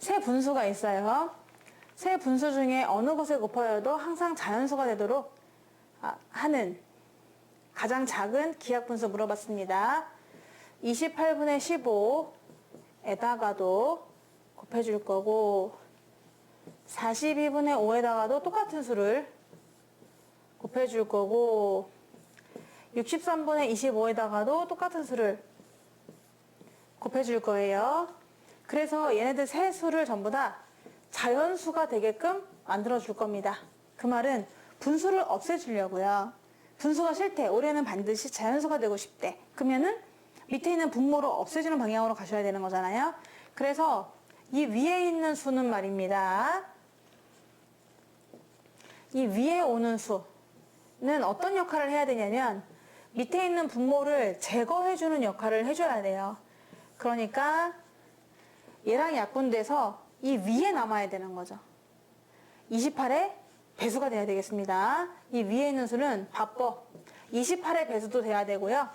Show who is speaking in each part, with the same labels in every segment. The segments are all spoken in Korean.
Speaker 1: 세 분수가 있어요. 세 분수 중에 어느 것을 곱하여도 항상 자연수가 되도록 하는 가장 작은 기하분수 물어봤습니다. 28분의 15에다가도 곱해줄 거고 42분의 5에다가도 똑같은 수를 곱해줄 거고 63분의 25에다가도 똑같은 수를 곱해줄 거예요. 그래서 얘네들 세 수를 전부 다 자연수가 되게끔 만들어 줄 겁니다. 그 말은 분수를 없애주려고요. 분수가 싫대. 올해는 반드시 자연수가 되고 싶대. 그러면은 밑에 있는 분모를 없애주는 방향으로 가셔야 되는 거잖아요. 그래서 이 위에 있는 수는 말입니다. 이 위에 오는 수는 어떤 역할을 해야 되냐면 밑에 있는 분모를 제거해주는 역할을 해줘야 돼요. 그러니까 얘랑 약분돼서 이 위에 남아야 되는 거죠. 28의 배수가 돼야 되겠습니다. 이 위에 있는 수는 바꿔 28의 배수도 돼야 되고요.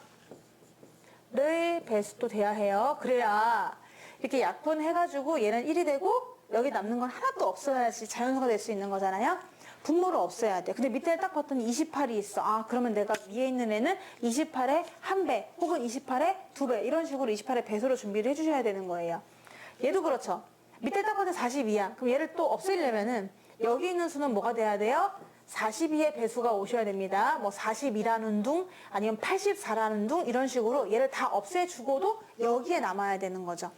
Speaker 1: 를 배수도 돼야 해요. 그래야 이렇게 약분해가지고 얘는 1이 되고 여기 남는 건 하나도 없어야지 자연수가 될 수 있는 거잖아요. 분모를 없애야 돼. 근데 밑에 딱 봤더니 28이 있어. 그러면 내가 위에 있는 애는 28의 1배 혹은 28의 2배 이런 식으로 28의 배수로 준비를 해주셔야 되는 거예요. 얘도 그렇죠. 밑에 딱 봤더니 42야. 그럼 얘를 또 없애려면은 여기 있는 수는 뭐가 돼야 돼요? 42의 배수가 오셔야 됩니다. 뭐 42라는 둥 아니면 84라는 둥 이런 식으로 얘를 다 없애주고도 여기에 남아야 되는 거죠.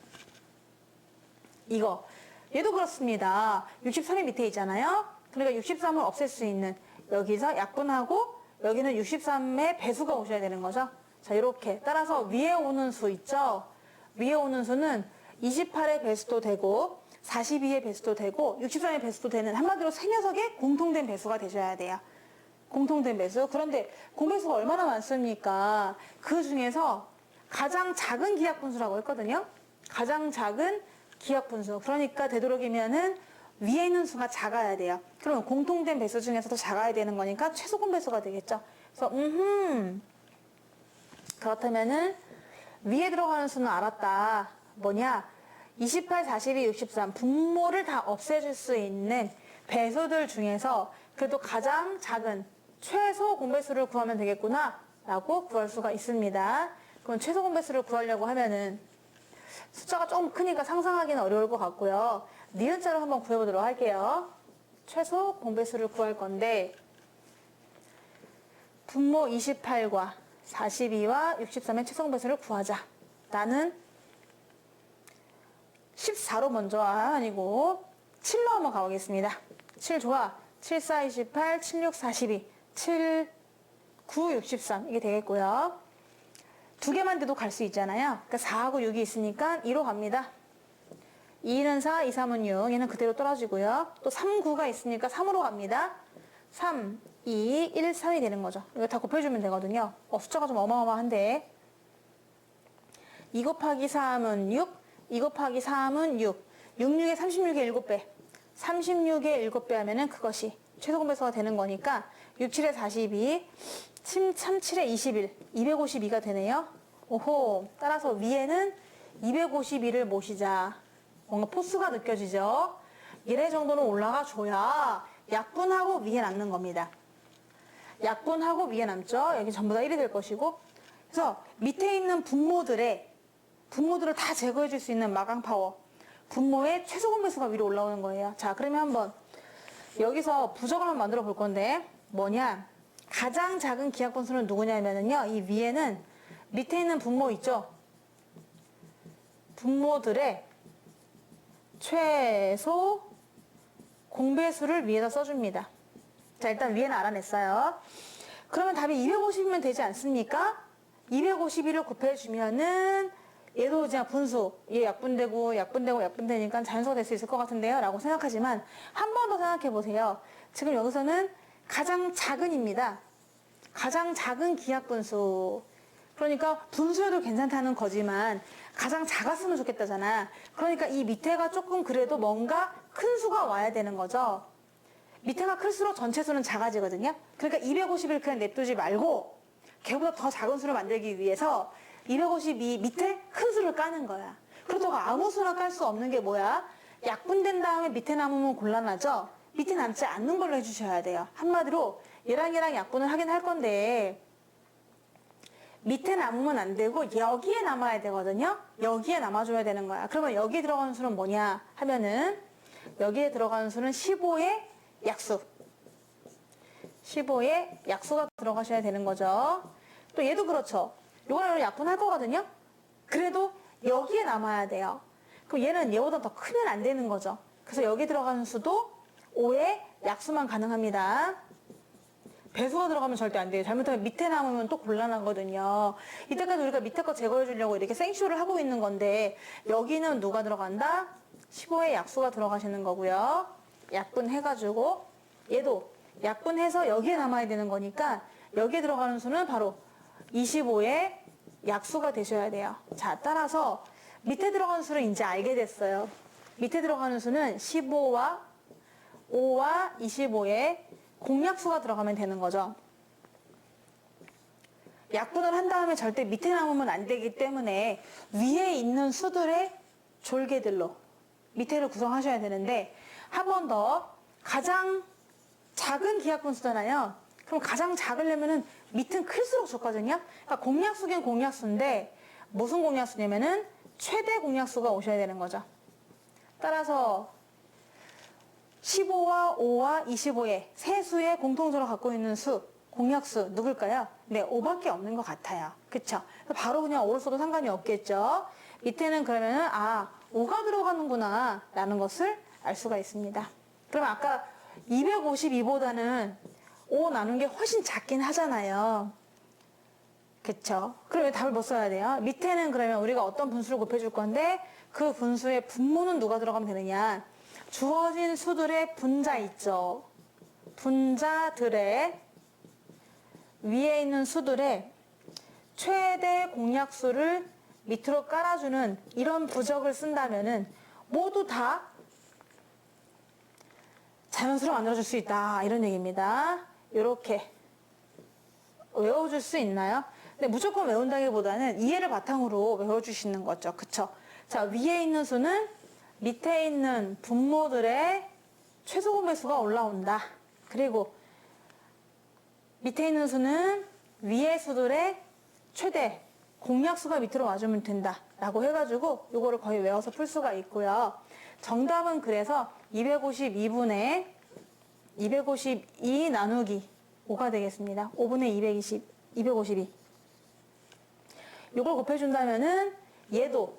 Speaker 1: 이거 얘도 그렇습니다. 63이 밑에 있잖아요. 그러니까 63을 없앨 수 있는 여기서 약분하고 여기는 63의 배수가 오셔야 되는 거죠. 자, 이렇게 따라서 위에 오는 수 있죠. 위에 오는 수는 28의 배수도 되고 42의 배수도 되고 63의 배수도 되는 한마디로 세 녀석의 공통된 배수가 되셔야 돼요. 공통된 배수. 그런데 공배수가 얼마나 많습니까? 그 중에서 가장 작은 기하분수라고 했거든요. 가장 작은 기하분수. 그러니까 되도록이면은 위에 있는 수가 작아야 돼요. 그러면 공통된 배수 중에서도 작아야 되는 거니까 최소 공배수가 되겠죠. 그래서 그렇다면은 위에 들어가는 수는 알았다. 뭐냐? 28, 42, 63 분모를 다 없애줄 수 있는 배수들 중에서 그래도 가장 작은 최소 공배수를 구하면 되겠구나 라고 구할 수가 있습니다. 그럼 최소 공배수를 구하려고 하면은 숫자가 좀 크니까 상상하기는 어려울 것 같고요. 니은자로 한번 구해보도록 할게요. 최소 공배수를 구할 건데 분모 28과 42와 63의 최소 공배수를 구하자. 나는 14로 먼저 아니고 7로 한번 가보겠습니다. 7 좋아. 7, 4, 28, 7, 6, 42, 7, 9, 63 이게 되겠고요. 두 개만 돼도 갈 수 있잖아요. 그러니까 4하고 6이 있으니까 2로 갑니다. 2는 4, 2, 3은 6. 얘는 그대로 떨어지고요. 또 3, 9가 있으니까 3으로 갑니다. 3, 2, 1, 3이 되는 거죠. 이거 다 곱해주면 되거든요. 숫자가 좀 어마어마한데 2 곱하기 3은 6, 2 곱하기 3은 6, 6, 6에 36의 7배, 36의 7배 하면은 그것이 최소 공배수가 되는 거니까 6, 7에 42, 3, 7에 21, 252가 되네요. 오호, 따라서 위에는 252를 모시자. 뭔가 포스가 느껴지죠? 얘네 정도는 올라가 줘야 약분하고 위에 남는 겁니다. 약분하고 위에 남죠? 여기 전부 다 1이 될 것이고. 그래서 밑에 있는 분모들을 다 제거해 줄 수 있는 마강 파워. 분모의 최소 공배수가 위로 올라오는 거예요. 자, 그러면 한번 여기서 부적을 한번 만들어 볼 건데 뭐냐? 가장 작은 기하분수는 누구냐면요. 이 위에는 밑에 있는 분모 있죠? 분모들의 최소 공배수를 위에다 써줍니다. 자, 일단 위에는 알아냈어요. 그러면 답이 250이면 되지 않습니까? 251을 곱해주면은 얘도 그냥 분수, 얘 약분되니까 자연수가 될 수 있을 것 같은데요? 라고 생각하지만 한 번 더 생각해 보세요. 지금 여기서는 가장 작은입니다. 가장 작은 기하분수. 그러니까 분수여도 괜찮다는 거지만 가장 작았으면 좋겠다잖아. 그러니까 이 밑에가 조금 그래도 뭔가 큰 수가 와야 되는 거죠. 밑에가 클수록 전체 수는 작아지거든요. 그러니까 250을 그냥 냅두지 말고 걔보다 더 작은 수를 만들기 위해서 252 밑에 큰 수를 까는 거야. 그렇다고 아무 수나 깔 수 없는 게 뭐야? 약분된 다음에 밑에 남으면 곤란하죠? 밑에 남지 않는 걸로 해주셔야 돼요. 한마디로 얘랑 약분을 하긴 할 건데 밑에 남으면 안 되고 여기에 남아야 되거든요. 여기에 남아줘야 되는 거야. 그러면 여기에 들어가는 수는 뭐냐 하면은 여기에 들어가는 수는 15의 약수. 15의 약수가 들어가셔야 되는 거죠. 또 얘도 그렇죠. 요거랑 약분할 거거든요. 그래도 여기에 남아야 돼요. 그럼 얘는 얘보다 더 크면 안 되는 거죠. 그래서 여기 들어가는 수도 5의 약수만 가능합니다. 배수가 들어가면 절대 안 돼요. 잘못하면 밑에 남으면 또 곤란하거든요. 이때까지 우리가 밑에 거 제거해 주려고 이렇게 생쇼를 하고 있는 건데 여기는 누가 들어간다? 15의 약수가 들어가시는 거고요. 약분해가지고 얘도 약분해서 여기에 남아야 되는 거니까 여기에 들어가는 수는 바로 25의 약수가 되셔야 돼요. 자, 따라서 밑에 들어가는 수를 이제 알게 됐어요. 밑에 들어가는 수는 15와 5와 25의 공약수가 들어가면 되는 거죠. 약분을 한 다음에 절대 밑에 남으면 안 되기 때문에 위에 있는 수들의 졸개들로 밑에를 구성하셔야 되는데 한 번 더 가장 작은 기하분수잖아요. 그럼 가장 작으려면은 밑은 클수록 좋거든요. 그러니까 공약수긴 공약수인데 무슨 공약수냐면은 최대 공약수가 오셔야 되는 거죠. 따라서 15와 5와 25의 세 수의 공통적으로 갖고 있는 수, 공약수 누굴까요? 네, 5밖에 없는 것 같아요. 그쵸? 바로 그냥 5로 써도 상관이 없겠죠? 밑에는 그러면은 5가 들어가는구나 라는 것을 알 수가 있습니다. 그러면 아까 252보다는 5 나눈 게 훨씬 작긴 하잖아요. 그쵸? 그러면 답을 뭐 써야 돼요? 밑에는 그러면 우리가 어떤 분수를 곱해줄 건데 그 분수의 분모는 누가 들어가면 되느냐? 주어진 수들의 분자 있죠. 분자들의 위에 있는 수들의 최대 공약수를 밑으로 깔아주는 이런 부적을 쓴다면은 모두 다 자연수로 만들어줄 수 있다. 이런 얘기입니다. 이렇게 외워줄 수 있나요? 근데 무조건 외운다기보다는 이해를 바탕으로 외워주시는 거죠. 그쵸? 자, 위에 있는 수는 밑에 있는 분모들의 최소 공배수가 올라온다. 그리고 밑에 있는 수는 위에 수들의 최대 공약수가 밑으로 와주면 된다. 라고 해가지고 이거를 거의 외워서 풀 수가 있고요. 정답은 그래서 252분의 252 나누기 5가 되겠습니다. 5분의 252. 이걸 곱해준다면은 얘도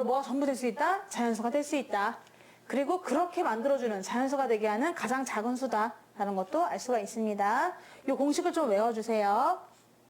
Speaker 1: 뭐가 전부 될 수 있다? 자연수가 될 수 있다. 그리고 그렇게 만들어주는 자연수가 되게 하는 가장 작은 수다 라는 것도 알 수가 있습니다. 이 공식을 좀 외워주세요.